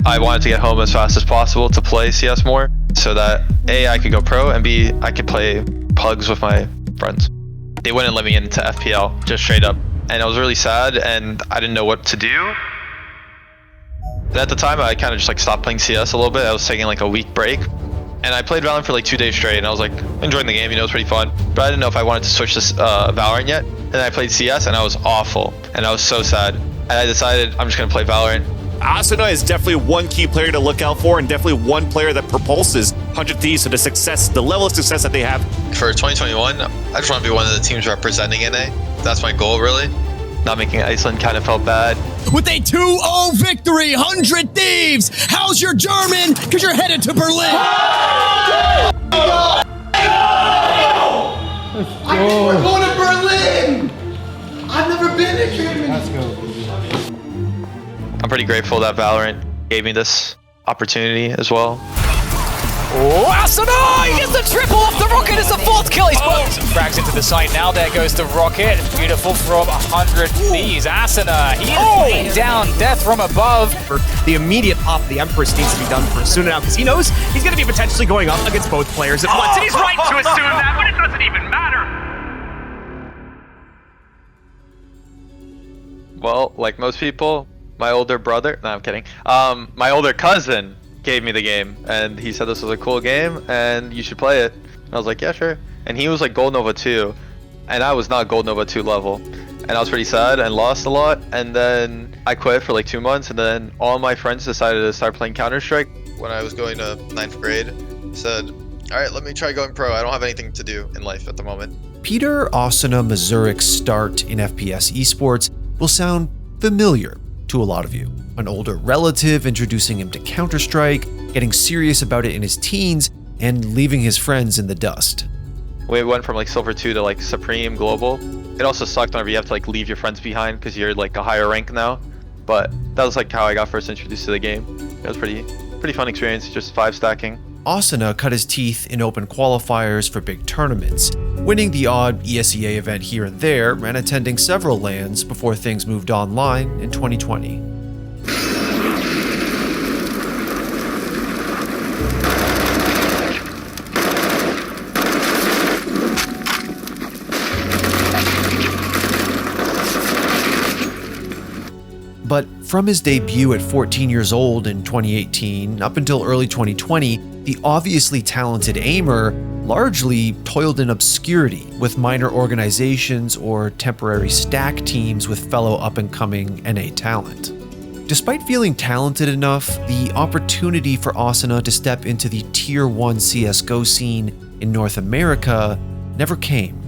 I wanted to get home as fast as possible to play CS more so that A, I could go pro, and B, I could play pugs with my friends. They wouldn't let me into FPL, just straight up. And I was really sad and I didn't know what to do. And at the time, I kind of just like stopped playing CS a little bit. I was taking like a week break. And I played Valorant for like 2 days straight and I was like enjoying the game, you know, it was pretty fun. But I didn't know if I wanted to switch to Valorant yet. And I played CS and I was awful. And I was so sad. And I decided I'm just gonna play Valorant. Asuna is definitely one key player to look out for and definitely one player that propulses 100 Thieves to the success, the level of success that they have. For 2021, I just want to be one of the teams representing NA. That's my goal, really. Not making Iceland kind of felt bad. With a 2-0 victory, 100 Thieves! How's your German? Because you're headed to Berlin! We're going to Berlin! I've never been to Germany! Let's go. I'm pretty grateful that Valorant gave me this opportunity as well. Oh, Asuna! He gets the triple off the Rocket. It's a fourth kill. He's frags into the site now. There goes the Rocket. Beautiful from 100 Thieves. Asuna, he is laying down death from above. For the immediate pop of the Empress needs to be done for Asuna now because he knows he's going to be potentially going up against both players at once. And he's right to assume that, but it doesn't even matter. Well, like most people, my older brother, no, I'm kidding. My older cousin gave me the game and he said this was a cool game and you should play it. And I was like, yeah, sure. And he was like Gold Nova 2 and I was not Gold Nova 2 level. And I was pretty sad and lost a lot. And then I quit for like 2 months and then all my friends decided to start playing Counter-Strike. When I was going to 9th grade, I said, all right, let me try going pro. I don't have anything to do in life at the moment. Peter Asuna Mazuryk's start in FPS esports will sound familiar to a lot of you. An older relative introducing him to Counter-Strike, getting serious about it in his teens, and leaving his friends in the dust. We went from like Silver 2 to like Supreme Global. It also sucked whenever you have to like leave your friends behind because you're like a higher rank now. But that was like how I got first introduced to the game. It was pretty fun experience, just 5 stacking. Asuna cut his teeth in open qualifiers for big tournaments, winning the odd ESEA event here and there and attending several LANs before things moved online in 2020. But from his debut at 14 years old in 2018 up until early 2020, the obviously talented aimer largely toiled in obscurity with minor organizations or temporary stack teams with fellow up-and-coming NA talent. Despite feeling talented enough, the opportunity for Asuna to step into the Tier 1 CSGO scene in North America never came.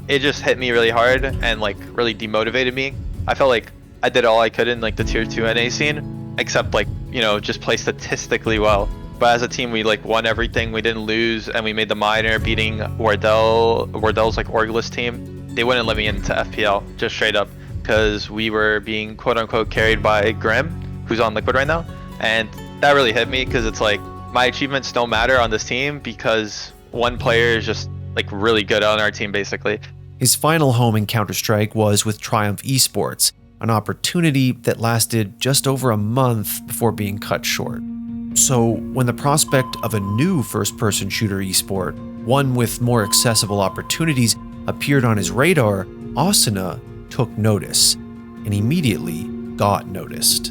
It just hit me really hard and like really demotivated me. I felt like I did all I could in like the Tier 2 NA scene, except like, you know, just play statistically well. But as a team, we like won everything. We didn't lose, and we made the minor, beating Wardell's like orgless team. They wouldn't let me into FPL, just straight up, because we were being quote unquote carried by Grim, who's on Liquid right now. And that really hit me because it's like my achievements don't matter on this team because one player is just like really good on our team basically. His final home in Counter-Strike was with Triumph Esports, an opportunity that lasted just over a month before being cut short. So when the prospect of a new first-person shooter esport, one with more accessible opportunities, appeared on his radar, Asuna took notice and immediately got noticed.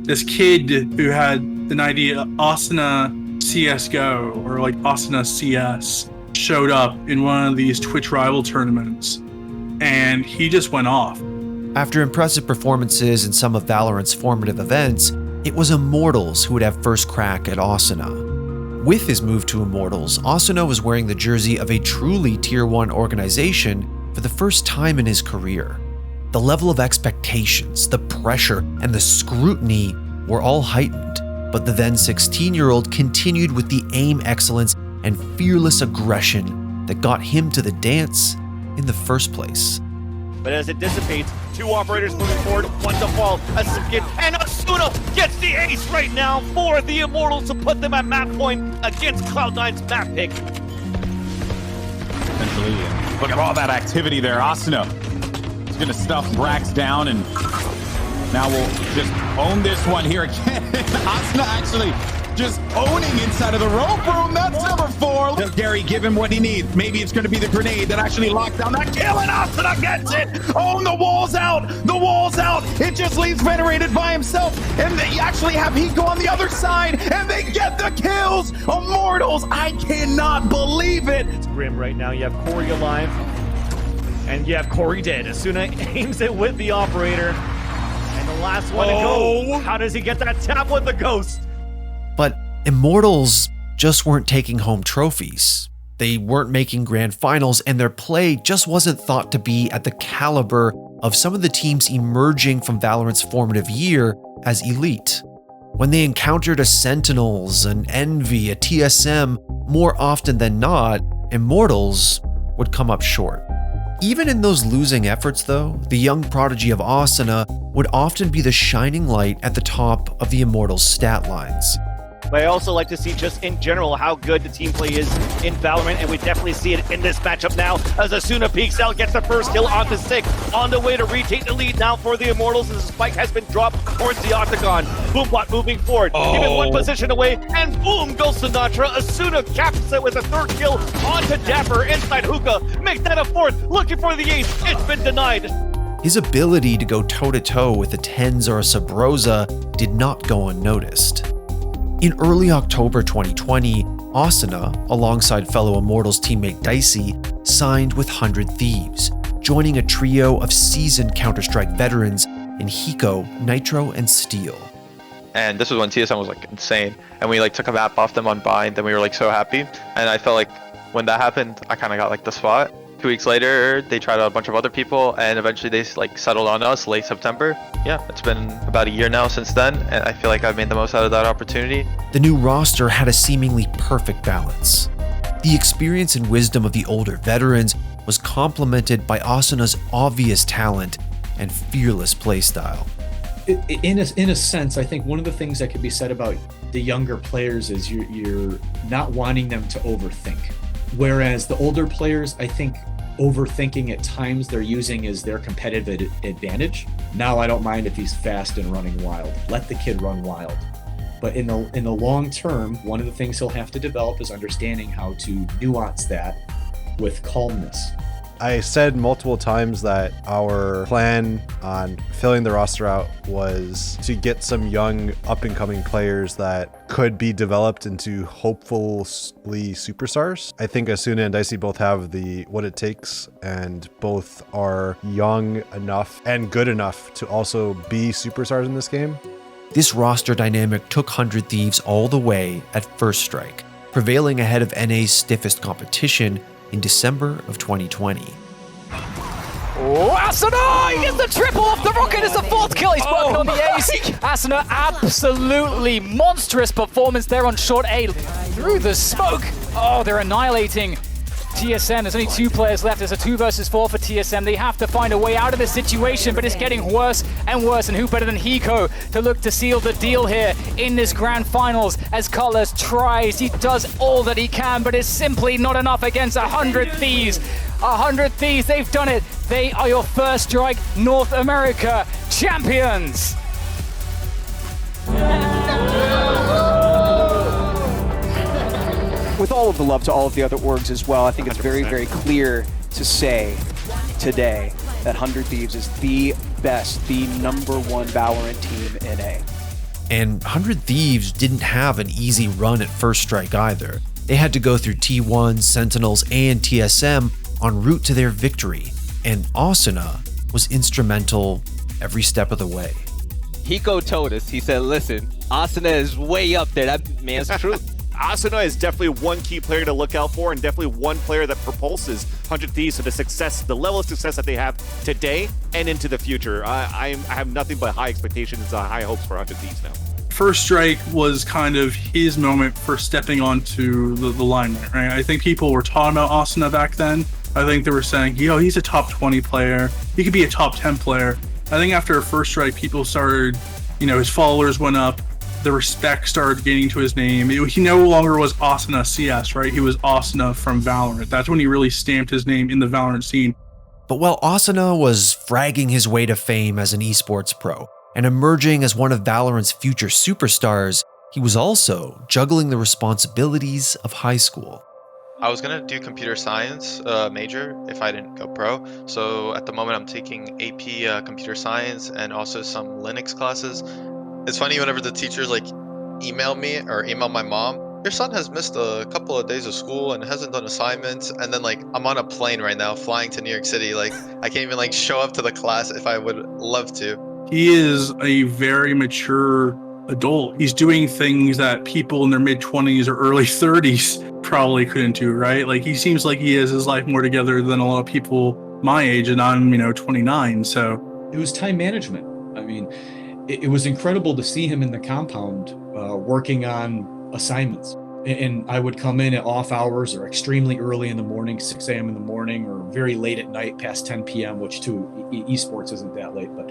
This kid who had an idea, Asuna CSGO or like Asuna CS, showed up in one of these Twitch rival tournaments and he just went off. After impressive performances in some of Valorant's formative events, it was Immortals who would have first crack at Asuna. With his move to Immortals, Asuna was wearing the jersey of a truly Tier 1 organization for the first time in his career. The level of expectations, the pressure, and the scrutiny were all heightened, but the then 16-year-old continued with the aim excellence and fearless aggression that got him to the dance in the first place. But as it dissipates, 2 operators moving forward, 1 to fall, a second, and Asuna gets the ace right now for the Immortals to put them at map point against Cloud9's map pick. Essentially, look at all that activity there. Asuna is going to stuff Brax down and Now we'll just own this one here again. Asuna actually just owning inside of the rope room. That's number 4. Does Gary give him what he needs? Maybe it's going to be the grenade that actually locks down that kill, and Asuna gets it. Oh, the wall's out. The wall's out. It just leaves Venerated by himself, and they actually have Hiko on the other side, and they get the kills. Immortals, I cannot believe it. It's grim right now. You have Corey alive, and you have Corey dead. Asuna aims it with the operator, and the last one to go. How does he get that tap with the ghost? But Immortals just weren't taking home trophies. They weren't making grand finals, and their play just wasn't thought to be at the caliber of some of the teams emerging from Valorant's formative year as elite. When they encountered a Sentinels, an Envy, a TSM, more often than not, Immortals would come up short. Even in those losing efforts though, the young prodigy of Asuna would often be the shining light at the top of the Immortals stat lines. But I also like to see just in general how good the team play is in Valorant, and we definitely see it in this matchup now as Asuna peeks out, gets the first kill onto Sick, on the way to retake the lead now for the Immortals as the spike has been dropped towards the Octagon. Boombot moving forward, even one position away, and boom goes Sinatra. Asuna captures it with a 3rd kill onto Dapper inside Hookah, makes that a 4th, looking for the ace, it's been denied. His ability to go toe-to-toe with a TenZ or a Sabrosa did not go unnoticed. In early October 2020, Asuna, alongside fellow Immortals teammate Dicey, signed with 100 Thieves, joining a trio of seasoned Counter-Strike veterans in Hiko, Nitro, and Steel. And this was when TSM was like insane, and we like took a map off them on bind, and we were like so happy. And I felt like when that happened, I kind of got like the spot. 2 weeks later, they tried out a bunch of other people, and eventually they like settled on us late September. Yeah, it's been about a year now since then, and I feel like I've made the most out of that opportunity. The new roster had a seemingly perfect balance. The experience and wisdom of the older veterans was complemented by Asuna's obvious talent and fearless playstyle. In a sense, I think one of the things that could be said about the younger players is you're not wanting them to overthink. Whereas the older players, I think overthinking at times they're using as their competitive advantage. Now I don't mind if he's fast and running wild. Let the kid run wild. But in the long term, one of the things he'll have to develop is understanding how to nuance that with calmness. I said multiple times that our plan on filling the roster out was to get some young up-and-coming players that could be developed into hopefully superstars. I think Asuna and Dicey both have what it takes, and both are young enough and good enough to also be superstars in this game. This roster dynamic took 100 Thieves all the way at first strike, prevailing ahead of NA's stiffest competition in December of 2020. Oh, Asuna! He gets the triple off the rocket as the 4th kill. He's working on the ace. Asuna, absolutely monstrous performance there on short A through the smoke. Oh, they're annihilating TSM. There's only 2 players left. There's a 2 versus 4 for TSM. They have to find a way out of this situation, but it's getting worse and worse. And who better than Hiko to look to seal the deal here in this grand finals as Colors tries. He does all that he can, but it's simply not enough against 100 Thieves. 100 Thieves, they've done it. They are your First Strike North America champions. With all of the love to all of the other orgs as well, I think it's very, very clear to say today that 100 Thieves is the best, the #1 Valorant team in A. And 100 Thieves didn't have an easy run at First Strike either. They had to go through T1, Sentinels, and TSM en route to their victory, and Asuna was instrumental every step of the way. Hiko told us, he said, listen, Asuna is way up there. That man's true. Asuna is definitely one key player to look out for, and definitely one player that propulses 100 Thieves to the success, the level of success that they have today and into the future. I have nothing but high expectations and high hopes for 100 Thieves now. First Strike was kind of his moment for stepping onto the limelight, right? I think people were talking about Asuna back then. I think they were saying, he's a top 20 player. He could be a top 10 player. I think after First Strike, people started, his followers went up. The respect started getting to his name. He no longer was Asuna CS, right? He was Asuna from Valorant. That's when he really stamped his name in the Valorant scene. But while Asuna was fragging his way to fame as an esports pro, and emerging as one of Valorant's future superstars, he was also juggling the responsibilities of high school. I was gonna do computer science major if I didn't go pro. So at the moment I'm taking AP computer science and also some Linux classes. It's funny whenever the teachers like email me or email my mom, your son has missed a couple of days of school and hasn't done assignments, and then like I'm on a plane right now flying to New York City, like I can't even like show up to the class if I would love to. He is a very mature adult. He's doing things that people in their mid-20s or early 30s probably couldn't do, right? Like he seems like he has his life more together than a lot of people my age, and I'm 29. So it was time management. I mean, it was incredible to see him in the compound working on assignments. And I would come in at off hours or extremely early in the morning, 6 a.m. in the morning, or very late at night past 10 p.m., which too, esports isn't that late, but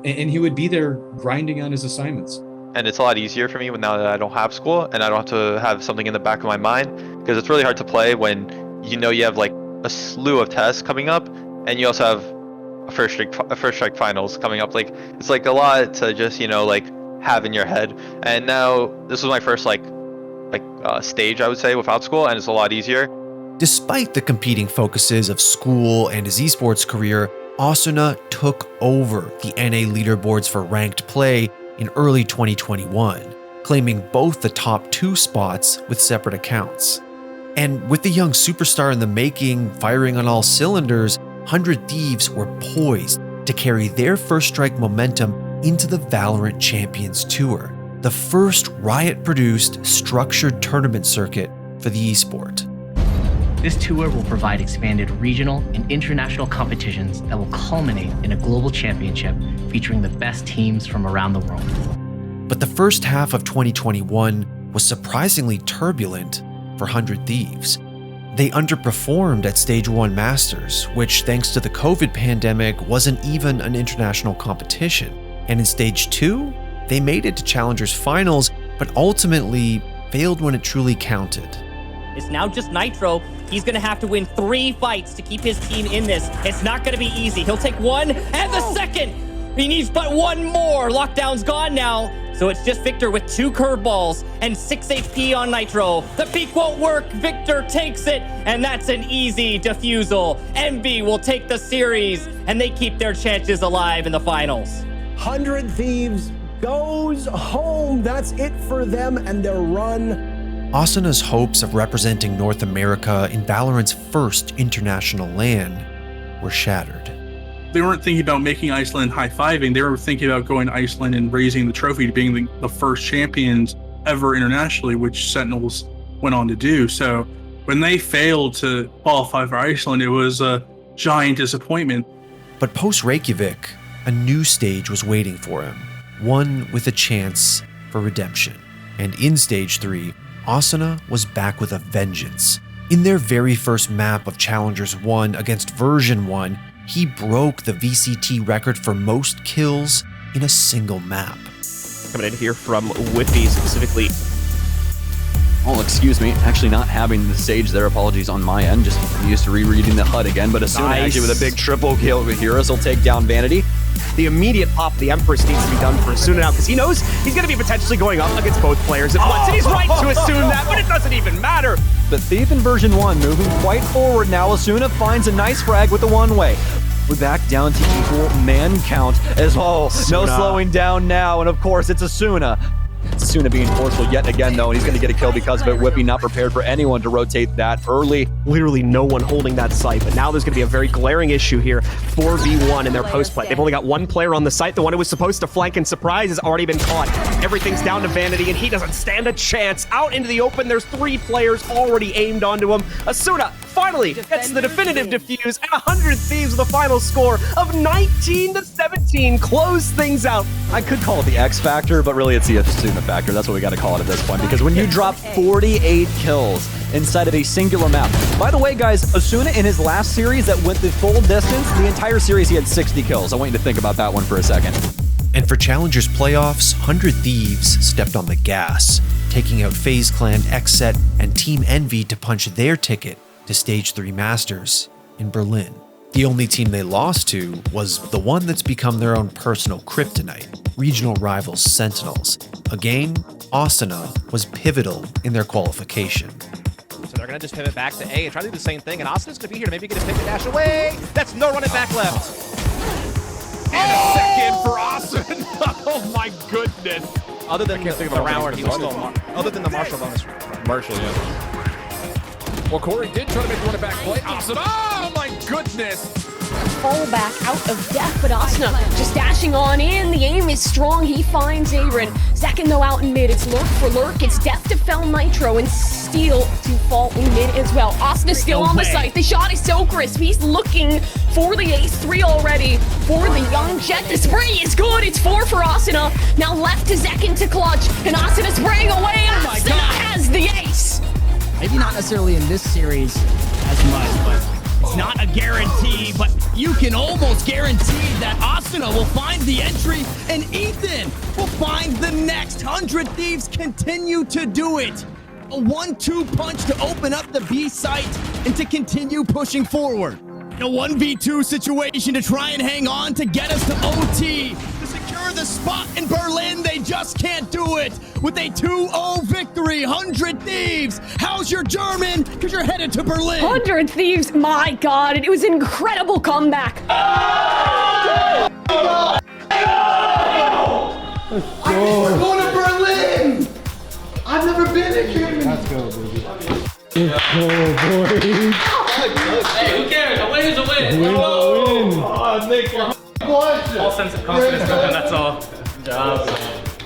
and he would be there grinding on his assignments. And it's a lot easier for me now that I don't have school and I don't have to have something in the back of my mind, because it's really hard to play when you have like a slew of tests coming up and you also have a first strike finals coming up. Like it's like a lot to just like have in your head. And now this was my first stage, I would say, without school, and it's a lot easier. Despite the competing focuses of school and his esports career, Asuna took over the NA leaderboards for ranked play in early 2021, claiming both the top 2 spots with separate accounts. And with the young superstar in the making firing on all cylinders, 100 Thieves were poised to carry their first strike momentum into the Valorant Champions Tour, the first Riot-produced structured tournament circuit for the esport. This tour will provide expanded regional and international competitions that will culminate in a global championship featuring the best teams from around the world. But the first half of 2021 was surprisingly turbulent for 100 Thieves. They underperformed at Stage 1 Masters, which thanks to the COVID pandemic wasn't even an international competition. And in Stage 2, they made it to Challengers Finals, but ultimately failed when it truly counted. It's now just Nitro. He's going to have to win 3 fights to keep his team in this. It's not going to be easy. He'll take 1 and the second. He needs but 1 more. Lockdown's gone now. So it's just Victor with 2 curveballs and 6 HP on Nitro. The peek won't work. Victor takes it, and that's an easy defusal. Envy will take the series, and they keep their chances alive in the finals. 100 Thieves goes home. That's it for them and their run. Asuna's hopes of representing North America in Valorant's first international LAN were shattered. They weren't thinking about making Iceland high-fiving. They were thinking about going to Iceland and raising the trophy to being the first champions ever internationally, which Sentinels went on to do. So when they failed to qualify for Iceland, it was a giant disappointment. But post-Reykjavik, a new stage was waiting for him, one with a chance for redemption. And in Stage 3, Asuna was back with a vengeance. In their very first map of Challengers 1 against Version 1, he broke the VCT record for most kills in a single map. Coming in here from Whippy specifically. Oh, excuse me. Actually not having the stage there. Apologies on my end. Just used to rereading the HUD again. But Asuna actually with a big triple kill with Heroes will take down Vanity. The immediate pop of the Empress needs to be done for Asuna now, because he knows he's going to be potentially going up against both players at once, and he's right to assume that, but it doesn't even matter. The Thief in version 1 moving quite forward now. Asuna finds a nice frag with the one-way. We're back down to equal man count as well. No slowing down now, and of course it's Asuna. Asuna being forceful yet again, though, and he's going to get a kill because of it. Whippy not prepared for anyone to rotate that early. Literally no one holding that site, but now there's going to be a very glaring issue here. 4v1 in their post-play. They've only got 1 player on the site. The one who was supposed to flank and surprise has already been caught. Everything's down to Vanity, and he doesn't stand a chance. Out into the open, there's 3 players already aimed onto him. Asuna finally gets the definitive defuse, and 100 Thieves with a final score of 19-17 close things out. I could call it the X factor, but really it's the Asuna factor. That's what we got to call it at this point, because when you drop 48 kills inside of a singular map. By the way, guys, Asuna in his last series that went the full distance, the entire series he had 60 kills. I want you to think about that one for a second. And for Challengers playoffs, 100 Thieves stepped on the gas, taking out FaZe Clan, Xset, and Team Envy to punch their ticket to Stage 3 Masters in Berlin. The only team they lost to was the one that's become their own personal kryptonite, regional rivals Sentinels. Again, Asuna was pivotal in their qualification. So they're going to just pivot back to A and try to do the same thing, and Asuna's going to be here to maybe get his pick and dash away. That's no running back left. And a second for Asuna. Oh my goodness. Other than the round, he was still other than the Marshall bonus. Marshall, yeah. Well, Corey did try to make the running back play. Asuna, oh my goodness. Fall back out of death, but Asuna just dashing on in. The aim is strong. He finds Aaron. Second though out in mid. It's lurk for lurk. It's death to fell Nitro and steal to fall in mid as well. Asuna still on the site. The shot is so crisp. He's looking for the ace 3 already for the young Jet. The spray is good. It's 4 for Asuna. Now left to Zekin to clutch, and Asuna spraying away. Asuna has the ace. Maybe not necessarily in this series as much, but it's not a guarantee, but you can almost guarantee that Asuna will find the entry and Ethan will find the next. 100 Thieves continue to do it. A 1-2 punch to open up the B site and to continue pushing forward. In a 1v2 situation to try and hang on to get us to OT. To secure the spot in Berlin, they just can't do it. With a 2-0 victory, 100 Thieves, how's your German? Because you're headed to Berlin. 100 Thieves, my God, it was an incredible comeback. We're going to Berlin! I've never been to Germany. Let's go, baby. Let's go, boys. Hey, who cares? A win is a win. Win, Oh, Nick, you're All sense of confidence, man. That's all. Good job.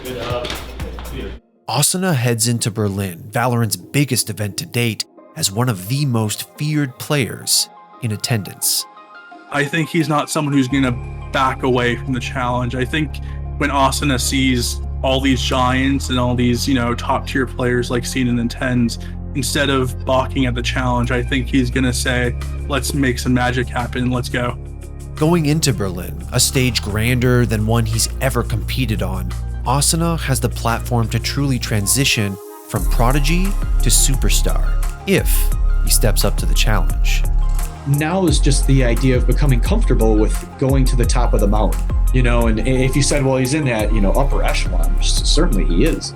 Good job. Asuna heads into Berlin, Valorant's biggest event to date, as one of the most feared players in attendance. I think he's not someone who's going to back away from the challenge. I think when Asuna sees all these giants and all these, top tier players like Cena and Tens, instead of balking at the challenge, I think he's going to say, let's make some magic happen. Let's go. Going into Berlin, a stage grander than one he's ever competed on, Asuna has the platform to truly transition from Prodigy to Superstar, if he steps up to the challenge. Now is just the idea of becoming comfortable with going to the top of the mountain, and if you said, well, he's in that, upper echelon, which certainly he is.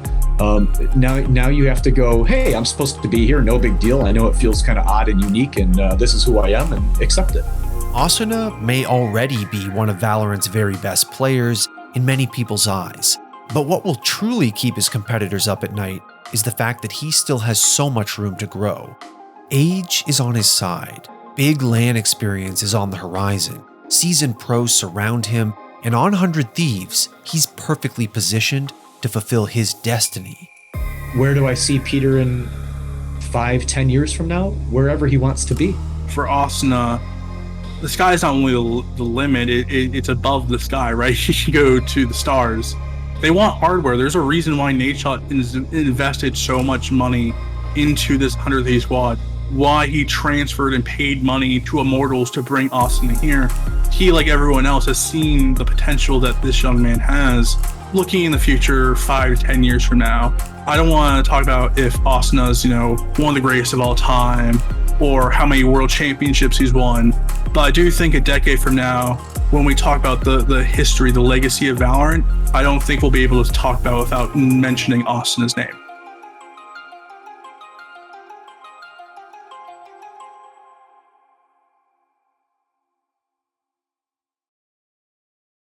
Now you have to go, hey, I'm supposed to be here, no big deal. I know it feels kind of odd and unique, and this is who I am, and accept it. Asuna may already be one of Valorant's very best players in many people's eyes, but what will truly keep his competitors up at night is the fact that he still has so much room to grow. Age is on his side, big LAN experience is on the horizon, seasoned pros surround him, and on 100 Thieves, he's perfectly positioned to fulfill his destiny. Where do I see Peter in 5-10 years from now? Wherever he wants to be. For Asuna, the sky is not only the limit, it's above the sky, right? He should go to the stars. They want hardware. There's a reason why Nadeshot invested so much money into this 100 Thieves squad. Why he transferred and paid money to Immortals to bring Asuna here. He, like everyone else, has seen the potential that this young man has. Looking in the future, 5 to 10 years from now, I don't want to talk about if Asuna's, one of the greatest of all time, or how many world championships he's won. But I do think a decade from now, when we talk about the history, the legacy of Valorant, I don't think we'll be able to talk about it without mentioning Asuna's name.